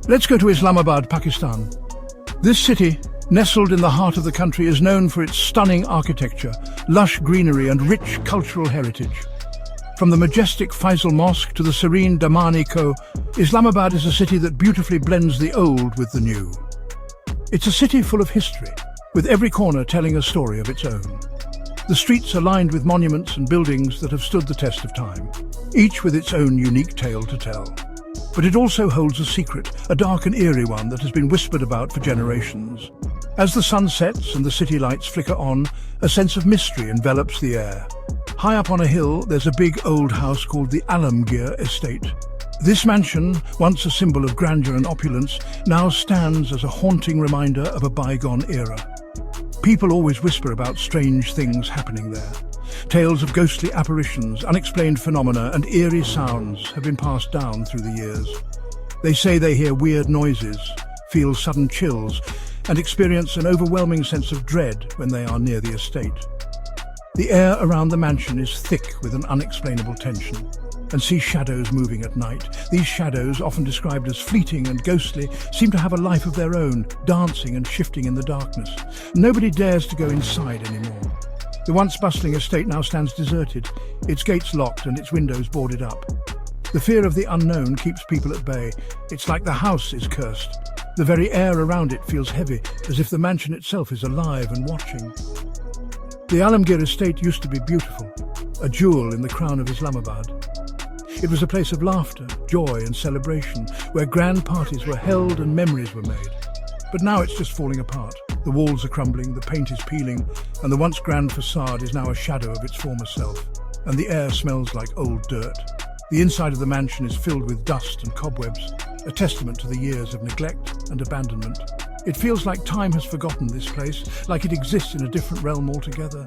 Let's go to Islamabad, Pakistan. This city, nestled in the heart of the country, is known for its stunning architecture, lush greenery and rich cultural heritage. From the majestic Faisal Mosque to the serene Damani Ko, Islamabad is a city that beautifully blends the old with the new. It's a city full of history, with every corner telling a story of its own. The streets are lined with monuments and buildings that have stood the test of time, each with its own unique tale to tell. But it also holds a secret, a dark and eerie one that has been whispered about for generations. As the sun sets and the city lights flicker on, a sense of mystery envelops the air. High up on a hill, there's a big old house called the Alamgir Estate. This mansion, once a symbol of grandeur and opulence, now stands as a haunting reminder of a bygone era. People always whisper about strange things happening there. Tales of ghostly apparitions, unexplained phenomena, and eerie sounds have been passed down through the years. They say they hear weird noises, feel sudden chills, and experience an overwhelming sense of dread when they are near the estate. The air around the mansion is thick with an unexplainable tension, and see shadows moving at night. These shadows, often described as fleeting and ghostly, seem to have a life of their own, dancing and shifting in the darkness. Nobody dares to go inside anymore. The once bustling estate now stands deserted, its gates locked and its windows boarded up. The fear of the unknown keeps people at bay. It's like the house is cursed. The very air around it feels heavy, as if the mansion itself is alive and watching. The Alamgir estate used to be beautiful, a jewel in the crown of Islamabad. It was a place of laughter, joy and celebration, where grand parties were held and memories were made. But now it's just falling apart. The walls are crumbling, the paint is peeling, and the once grand facade is now a shadow of its former self. And the air smells like old dirt. The inside of the mansion is filled with dust and cobwebs, a testament to the years of neglect and abandonment. It feels like time has forgotten this place, like it exists in a different realm altogether.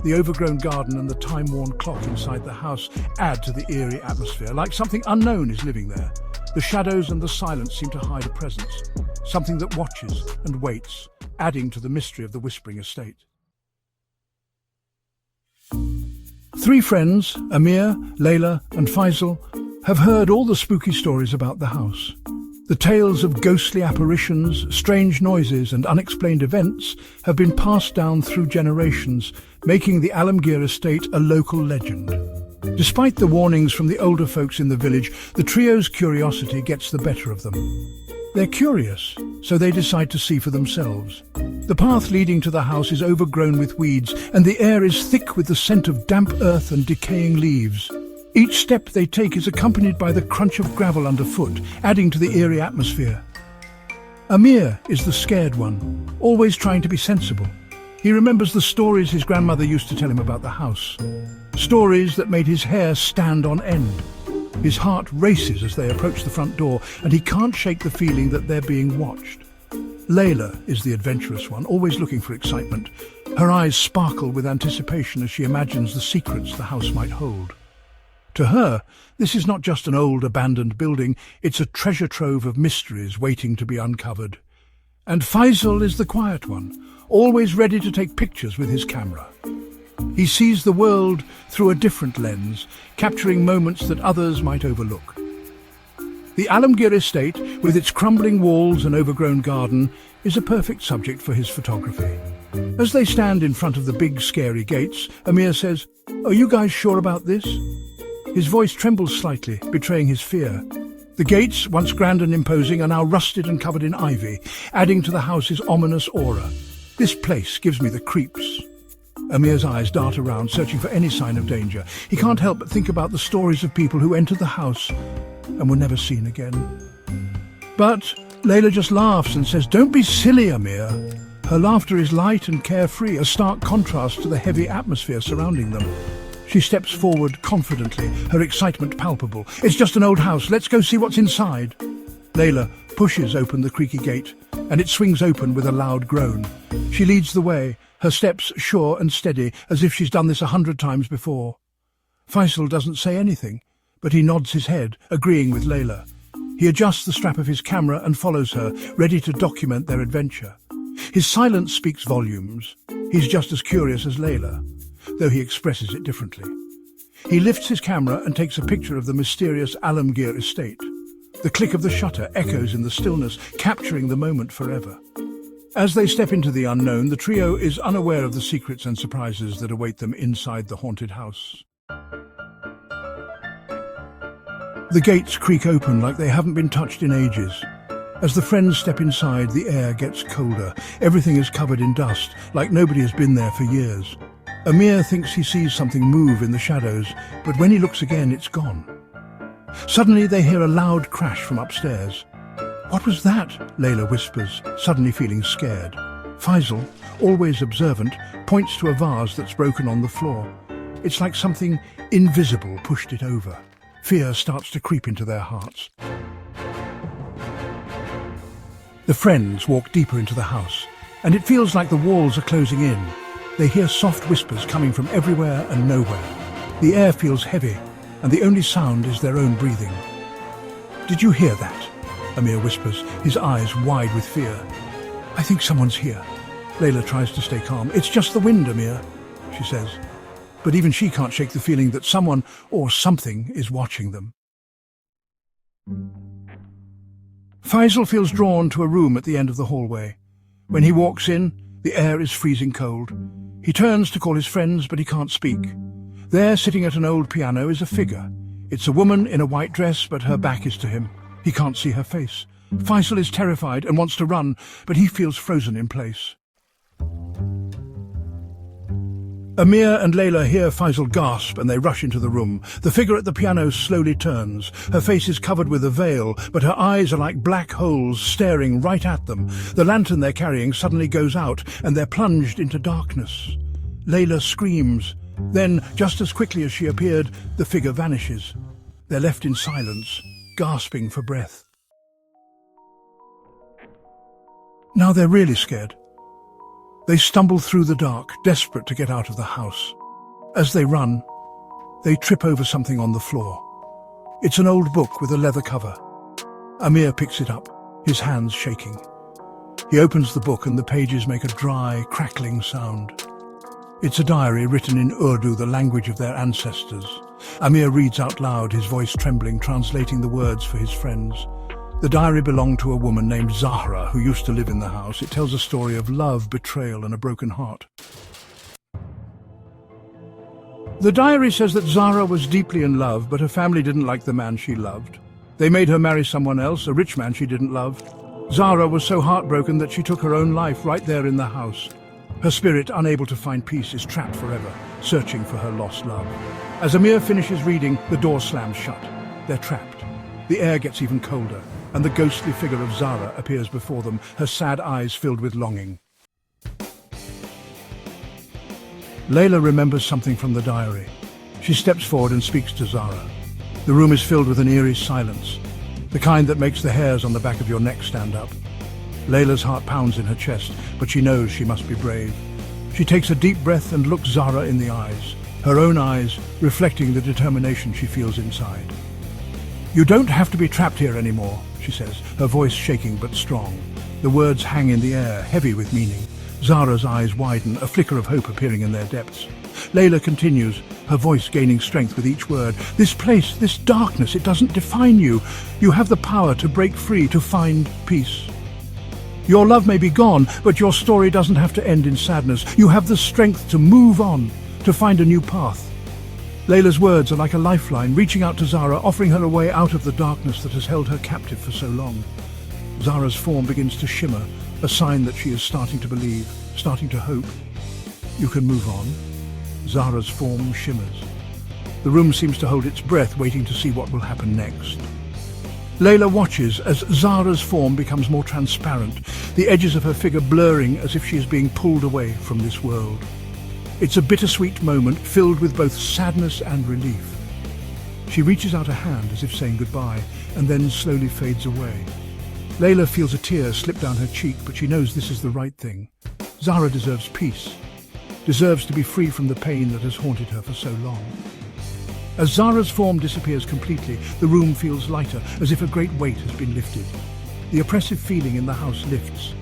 The overgrown garden and the time-worn clock inside the house add to the eerie atmosphere, like something unknown is living there. The shadows and the silence seem to hide a presence, something that watches and waits, adding to the mystery of the whispering estate. Three friends, Amir, Layla and Faisal, have heard all the spooky stories about the house. The tales of ghostly apparitions, strange noises and unexplained events have been passed down through generations, making the Alamgir estate a local legend. Despite the warnings from the older folks in the village, the trio's curiosity gets the better of them. They're curious, so they decide to see for themselves. The path leading to the house is overgrown with weeds, and the air is thick with the scent of damp earth and decaying leaves. Each step they take is accompanied by the crunch of gravel underfoot, adding to the eerie atmosphere. Amir is the scared one, always trying to be sensible. He remembers the stories his grandmother used to tell him about the house. Stories that made his hair stand on end. His heart races as they approach the front door, and he can't shake the feeling that they're being watched. Layla is the adventurous one, always looking for excitement. Her eyes sparkle with anticipation as she imagines the secrets the house might hold. To her, this is not just an old abandoned building, it's a treasure trove of mysteries waiting to be uncovered. And Faisal is the quiet one, always ready to take pictures with his camera. He sees the world through a different lens, capturing moments that others might overlook. The Alamgir estate, with its crumbling walls and overgrown garden, is a perfect subject for his photography. As they stand in front of the big, scary gates, Amir says, "Are you guys sure about this?" His voice trembles slightly, betraying his fear. The gates, once grand and imposing, are now rusted and covered in ivy, adding to the house's ominous aura. "This place gives me the creeps." Amir's eyes dart around, searching for any sign of danger. He can't help but think about the stories of people who entered the house and were never seen again. But Layla just laughs and says, "Don't be silly, Amir." Her laughter is light and carefree, a stark contrast to the heavy atmosphere surrounding them. She steps forward confidently, her excitement palpable. "It's just an old house, let's go see what's inside." Layla pushes open the creaky gate, and it swings open with a loud groan. She leads the way, her steps sure and steady, as if she's done this 100 times before. Faisal doesn't say anything, but he nods his head, agreeing with Layla. He adjusts the strap of his camera and follows her, ready to document their adventure. His silence speaks volumes. He's just as curious as Layla, though he expresses it differently. He lifts his camera and takes a picture of the mysterious Alamgir estate. The click of the shutter echoes in the stillness, capturing the moment forever. As they step into the unknown, the trio is unaware of the secrets and surprises that await them inside the haunted house. The gates creak open like they haven't been touched in ages. As the friends step inside, the air gets colder. Everything is covered in dust, like nobody has been there for years. Amir thinks he sees something move in the shadows, but when he looks again, it's gone. Suddenly, they hear a loud crash from upstairs. "What was that?" Layla whispers, suddenly feeling scared. Faisal, always observant, points to a vase that's broken on the floor. It's like something invisible pushed it over. Fear starts to creep into their hearts. The friends walk deeper into the house, and it feels like the walls are closing in. They hear soft whispers coming from everywhere and nowhere. The air feels heavy, and the only sound is their own breathing. "Did you hear that?" Amir whispers, his eyes wide with fear. "I think someone's here." Layla tries to stay calm. "It's just the wind, Amir," she says. But even she can't shake the feeling that someone or something is watching them. Faisal feels drawn to a room at the end of the hallway. When he walks in, the air is freezing cold. He turns to call his friends, but he can't speak. There, sitting at an old piano, is a figure. It's a woman in a white dress, but her back is to him. He can't see her face. Faisal is terrified and wants to run, but he feels frozen in place. Amir and Layla hear Faisal gasp and they rush into the room. The figure at the piano slowly turns. Her face is covered with a veil, but her eyes are like black holes staring right at them. The lantern they're carrying suddenly goes out and they're plunged into darkness. Layla screams. Then, just as quickly as she appeared, the figure vanishes. They're left in silence, gasping for breath. Now they're really scared. They stumble through the dark, desperate to get out of the house. As they run, they trip over something on the floor. It's an old book with a leather cover. Amir picks it up, his hands shaking. He opens the book and the pages make a dry, crackling sound. It's a diary written in Urdu, the language of their ancestors. Amir reads out loud, his voice trembling, translating the words for his friends. The diary belonged to a woman named Zahra, who used to live in the house. It tells a story of love, betrayal, and a broken heart. The diary says that Zahra was deeply in love, but her family didn't like the man she loved. They made her marry someone else, a rich man she didn't love. Zahra was so heartbroken that she took her own life right there in the house. Her spirit, unable to find peace, is trapped forever, searching for her lost love. As Amir finishes reading, the door slams shut. They're trapped. The air gets even colder, and the ghostly figure of Zahra appears before them, her sad eyes filled with longing. Layla remembers something from the diary. She steps forward and speaks to Zahra. The room is filled with an eerie silence, the kind that makes the hairs on the back of your neck stand up. Layla's heart pounds in her chest, but she knows she must be brave. She takes a deep breath and looks Zahra in the eyes, her own eyes reflecting the determination she feels inside. "You don't have to be trapped here anymore," she says, her voice shaking but strong. The words hang in the air, heavy with meaning. Zahra's eyes widen, a flicker of hope appearing in their depths. Layla continues, her voice gaining strength with each word. "This place, this darkness, it doesn't define you. You have the power to break free, to find peace. Your love may be gone, but your story doesn't have to end in sadness. You have the strength to move on, to find a new path." Layla's words are like a lifeline, reaching out to Zahra, offering her a way out of the darkness that has held her captive for so long. Zahra's form begins to shimmer, a sign that she is starting to believe, starting to hope. "You can move on." Zahra's form shimmers. The room seems to hold its breath, waiting to see what will happen next. Layla watches as Zahra's form becomes more transparent, the edges of her figure blurring as if she is being pulled away from this world. It's a bittersweet moment filled with both sadness and relief. She reaches out a hand as if saying goodbye, and then slowly fades away. Layla feels a tear slip down her cheek, but she knows this is the right thing. Zahra deserves peace, deserves to be free from the pain that has haunted her for so long. As Zahra's form disappears completely, the room feels lighter, as if a great weight has been lifted. The oppressive feeling in the house lifts.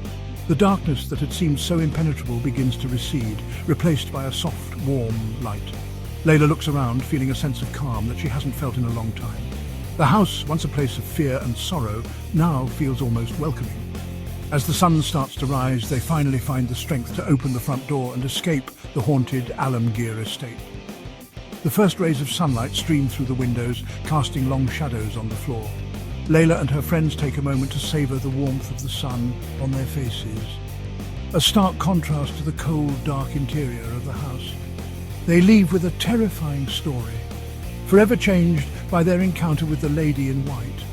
The darkness that had seemed so impenetrable begins to recede, replaced by a soft, warm light. Layla looks around, feeling a sense of calm that she hasn't felt in a long time. The house, once a place of fear and sorrow, now feels almost welcoming. As the sun starts to rise, they finally find the strength to open the front door and escape the haunted Alamgir estate. The first rays of sunlight stream through the windows, casting long shadows on the floor. Layla and her friends take a moment to savor the warmth of the sun on their faces. A stark contrast to the cold, dark interior of the house. They leave with a terrifying story, forever changed by their encounter with the lady in white.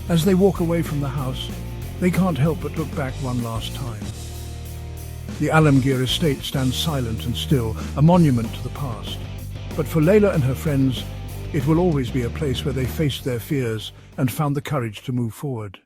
As they walk away from the house, they can't help but look back one last time. The Alamgir estate stands silent and still, a monument to the past. But for Layla and her friends, it will always be a place where they faced their fears and found the courage to move forward.